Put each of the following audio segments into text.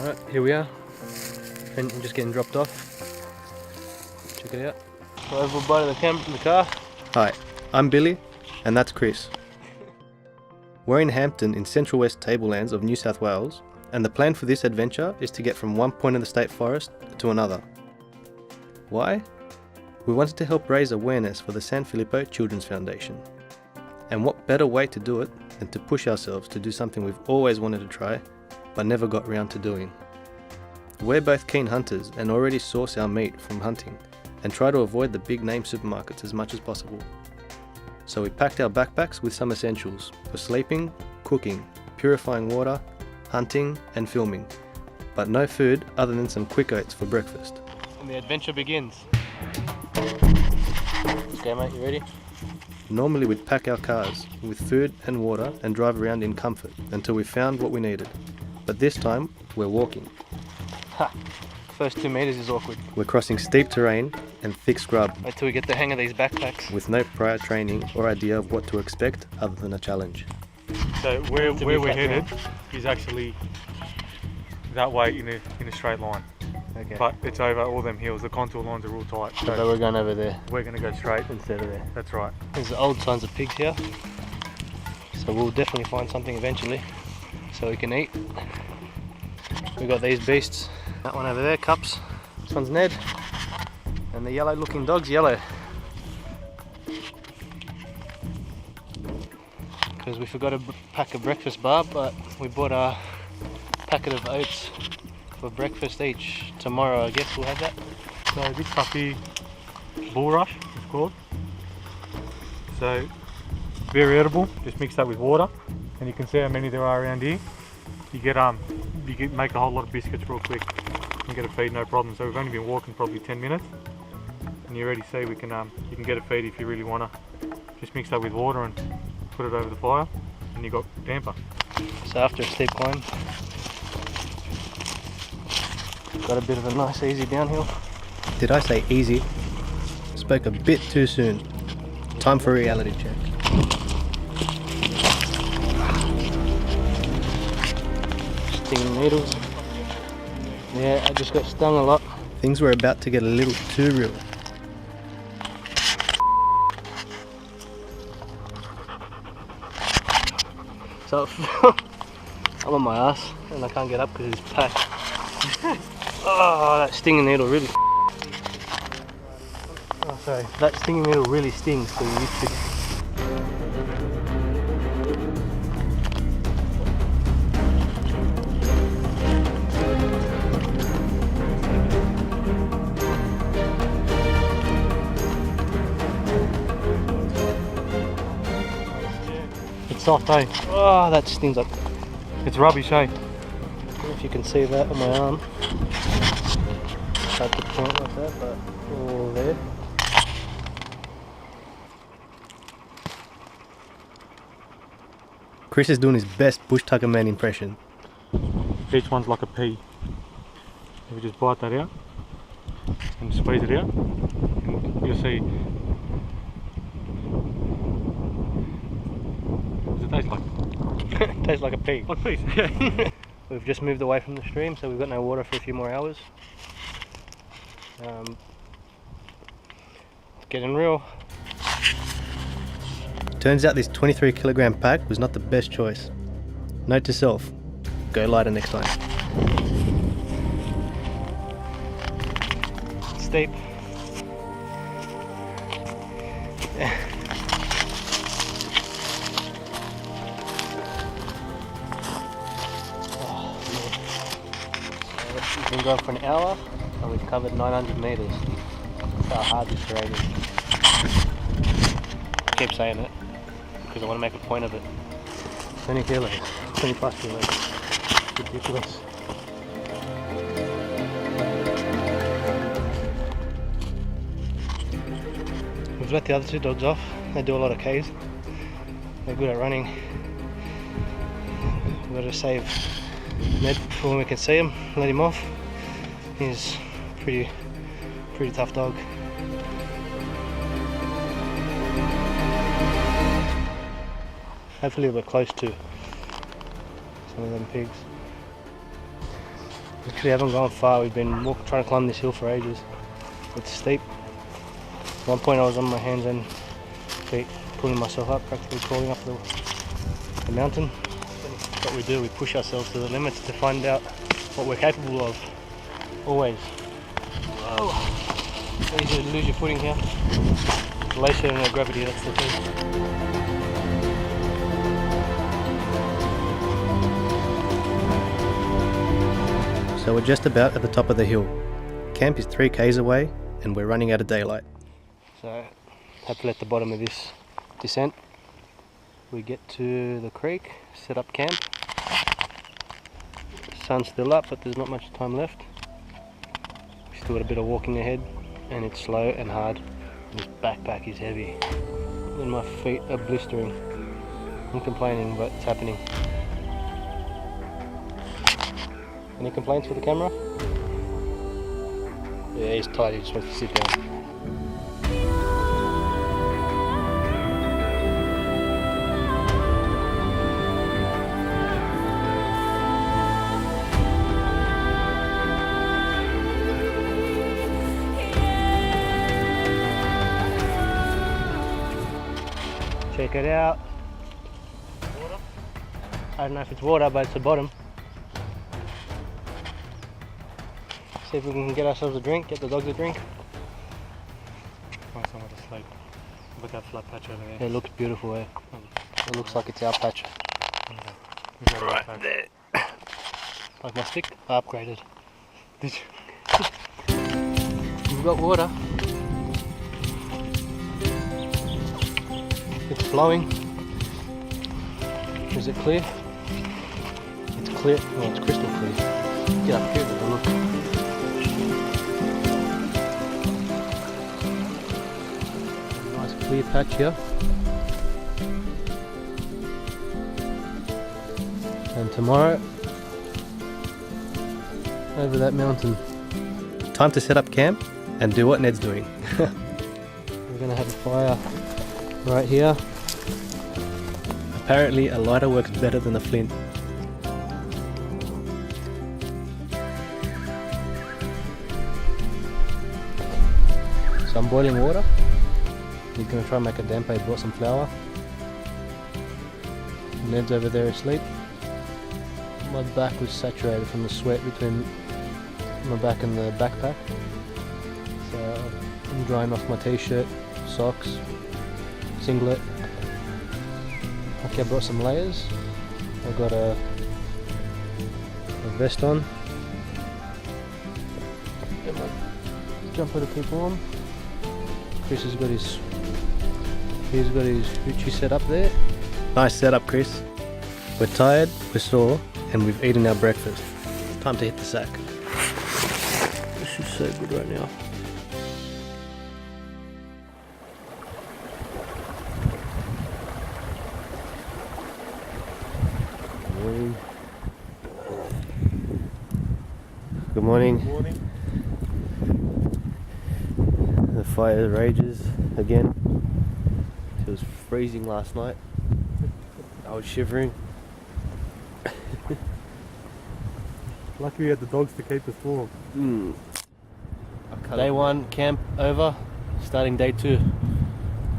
Alright, here we are. And I'm just getting dropped off. Check it out. So everybody in the car. Hi, I'm Billy, and that's Chris. We're in Hampton in central west Tablelands of New South Wales, and the plan for this adventure is to get from one point of the state forest to another. Why? We wanted to help raise awareness for the Sanfilippo Children's Foundation. And what better way to do it than to push ourselves to do something we've always wanted to try, but never got around to doing. We're both keen hunters and already source our meat from hunting, and try to avoid the big name supermarkets as much as possible. So we packed our backpacks with some essentials for sleeping, cooking, purifying water, hunting and filming, but no food other than some quick oats for breakfast. And the adventure begins. Okay mate, you ready? Normally we'd pack our cars with food and water and drive around in comfort until we found what we needed, but this time we're walking. Ha! First 2 meters is awkward. We're crossing steep terrain and thick scrub. Wait till we get the hang of these backpacks. With no prior training or idea of what to expect other than a challenge. So where we're headed is actually that way in a straight line. Okay. But it's over all them hills, the contour lines are real tight. So we're going over there. We're going to go straight instead of there. That's right. There's the old signs of pigs here. So we'll definitely find something eventually so we can eat. We got these beasts. That one over there, Cups. This one's Ned. And the yellow looking dog's yellow. Because we forgot to pack a breakfast bar, but we bought a packet of oats for breakfast each. Tomorrow I guess we'll have that. So this stuff here, bulrush it's called. So very edible, just mix that with water. And you can see how many there are around here. You can make a whole lot of biscuits real quick and get a feed no problem. So we've only been walking probably 10 minutes. And you already see you can get a feed if you really want to. Just mix that with water and put it over the fire and you got damper. So after a steep climb, got a bit of a nice easy downhill. Did I say easy? Spoke a bit too soon. Time for a reality check. Stinging needles. Yeah, I just got stung a lot. Things were about to get a little too real. So I'm on my ass and I can't get up because it's packed. Oh, that stinging needle really. Oh, sorry. That stinging needle really stings because you used to. It's soft, eh? Oh, that stings up. It's rubbish, eh? I don't know if you can see that on my arm. Hard to point like that, but all there. Chris is doing his best bush tucker man impression. Each one's like a pea. If you just bite that out and squeeze it out, and you'll see. What does it taste like? Tastes like a pea. Like peas, yeah. We've just moved away from the stream, so we've got no water for a few more hours. It's getting real. Turns out this 23 kilogram pack was not the best choice. Note to self, go lighter next time. It's steep. We've been going for an hour and we've covered 900 meters. That's how hard this terrain is. I keep saying it because I want to make a point of it. 20 kilos, 20 plus kilos. Ridiculous. We've let the other 2 dogs off. They do a lot of Ks. They're good at running. We've got to save Ned for when we can see him, let him off. He's pretty tough dog. Hopefully we're close to some of them pigs. Actually haven't gone far, we've been trying to climb this hill for ages. It's steep. At one point I was on my hands and feet pulling myself up, practically crawling up the mountain. That's what we do, we push ourselves to the limits to find out what we're capable of. Always. Whoa! So easy to lose your footing here. Glacier and no gravity, that's the thing. So we're just about at the top of the hill. Camp is 3 k's away and we're running out of daylight. So, hopefully at the bottom of this descent, we get to the creek, set up camp. Sun's still up, but there's not much time left. We still got a bit of walking ahead, and it's slow and hard. And this backpack is heavy, and my feet are blistering. I'm complaining, but it's happening. Any complaints with the camera? Yeah, he's tired, he just wants to sit down. Check it out. Water? I don't know if it's water, but it's the bottom. See if we can get ourselves a drink, get the dogs a drink. Find somewhere to sleep. Look at that flat patch over there. Yeah, it looks beautiful, eh? It looks like it's our patch. Right there. Like my stick? I upgraded. Did you? We've got water. It's flowing. Is it clear? It's clear. Well, it's crystal clear. Get up here, have a look. Nice clear patch here. And tomorrow, over that mountain. Time to set up camp and do what Ned's doing. We're gonna have a fire right here. Apparently a lighter works better than a flint. Some boiling water. He's gonna try and make a damper. He brought some flour. Ned's over there asleep. My back was saturated from the sweat between my back and the backpack. So I'm drying off my t-shirt, socks, singlet. Okay, I brought some layers. I've got a vest on. Get my jumper to keep warm. Chris has got his hoochie set up there. Nice setup, Chris. We're tired, we're sore, and we've eaten our breakfast. Time to hit the sack. This is so good right now. Good morning. Good morning. The fire rages again. It was freezing last night. I was shivering. Lucky we had the dogs to keep us warm. Day 1 camp over, starting day 2.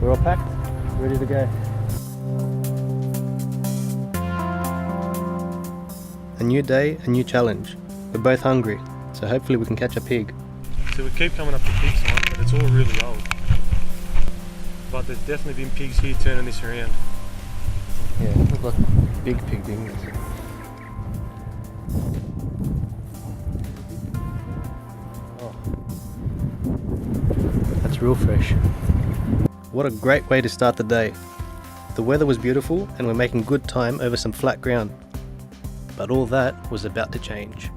We're all packed, ready to go. A new day, a new challenge. We're both hungry, so hopefully we can catch a pig. So we keep coming up to pig sign, but it's all really old. But there's definitely been pigs here turning this around. Yeah, look like big pig things. Oh. That's real fresh. What a great way to start the day. The weather was beautiful and we're making good time over some flat ground. But all that was about to change.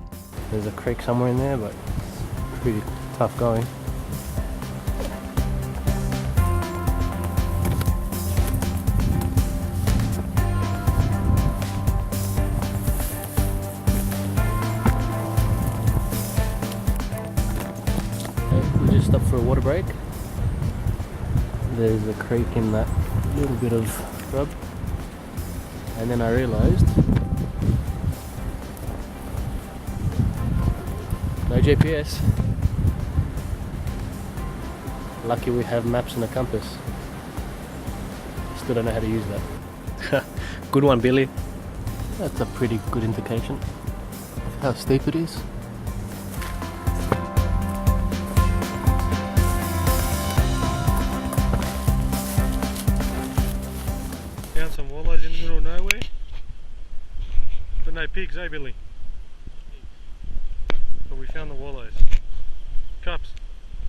There's a creek somewhere in there, but it's pretty tough going. We just stopped for a water break. There's a creek in that little bit of scrub, and then I realised No GPS. Lucky we have maps and a compass. Still don't know how to use that. Good one, Billy. That's a pretty good indication of how steep it is. Found some walleyes in the middle of nowhere. But no pigs, eh Billy? But we found the walleyes. Cups,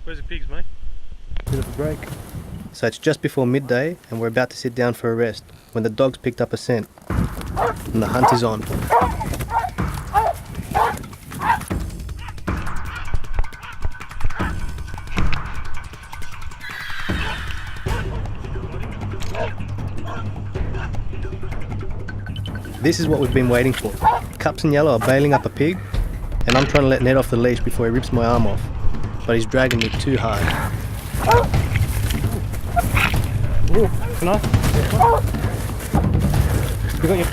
where's the pigs, mate? Bit of a break. So it's just before midday and we're about to sit down for a rest when the dogs picked up a scent. And the hunt is on. This is what we've been waiting for. Cups and Yellow are bailing up a pig, and I'm trying to let Ned off the leash before he rips my arm off, but he's dragging me too hard. Ooh, can I? You got your...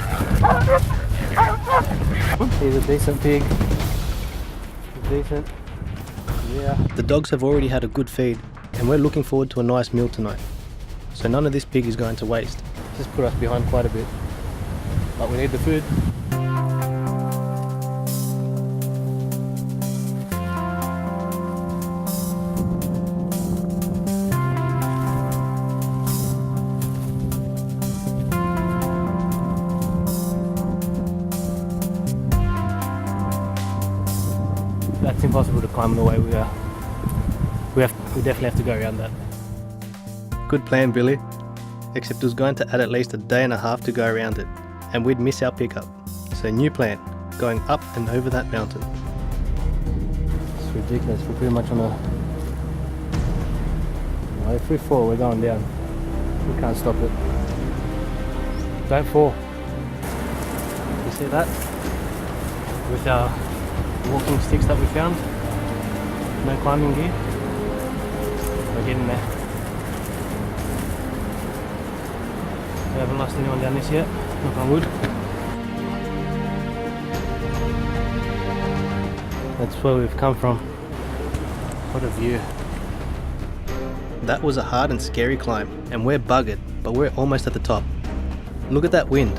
He's a decent pig. Decent. Yeah. The dogs have already had a good feed, and we're looking forward to a nice meal tonight. So none of this pig is going to waste. Just put us behind quite a bit. But we need the food. That's impossible to climb the way we are. We definitely have to go around that. Good plan, Billy. Except it was going to add at least a day and a half to go around it, and we'd miss our pickup. So new plan, going up and over that mountain. It's ridiculous. We're pretty much on a... Well, if we fall, we're going down. We can't stop it. Don't fall. You see that? With our walking sticks that we found. No climbing gear. We're getting there. We haven't lost anyone down this yet. Knock on wood. That's where we've come from. What a view. That was a hard and scary climb, and we're buggered, but we're almost at the top. Look at that wind.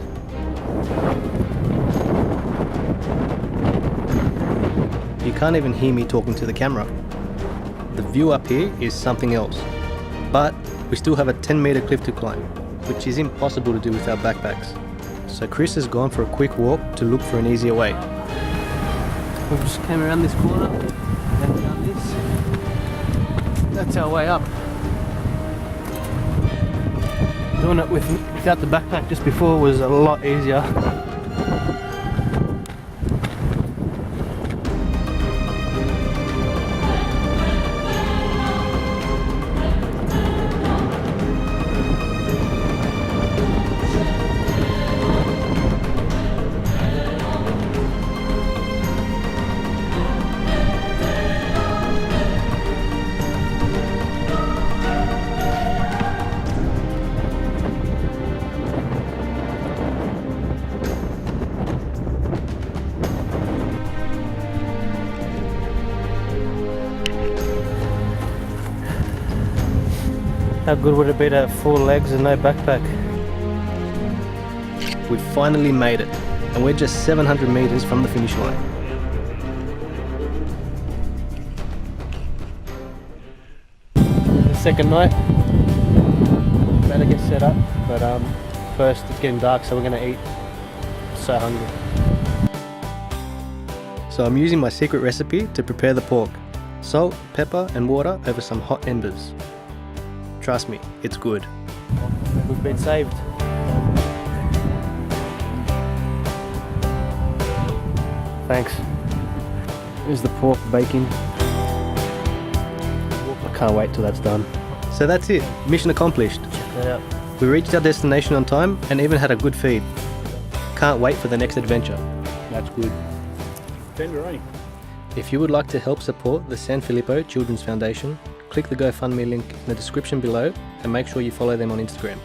You can't even hear me talking to the camera. The view up here is something else, but we still have a 10-meter cliff to climb, which is impossible to do with our backpacks. So Chris has gone for a quick walk to look for an easier way. We just came around this corner, then down this. That's our way up. Doing it without the backpack just before was a lot easier. How good would it be to have 4 legs and no backpack? We've finally made it, and we're just 700 meters from the finish line. The second night. Better get set up, but first it's getting dark, so we're gonna eat. So hungry. So I'm using my secret recipe to prepare the pork. Salt, pepper and water over some hot embers. Trust me, it's good. We've been saved. Thanks. Here's the pork baking. I can't wait till that's done. So that's it, mission accomplished. Check that out. We reached our destination on time and even had a good feed. Can't wait for the next adventure. That's good. Tenderoni. If you would like to help support the Sanfilippo Children's Foundation, click the GoFundMe link in the description below and make sure you follow them on Instagram.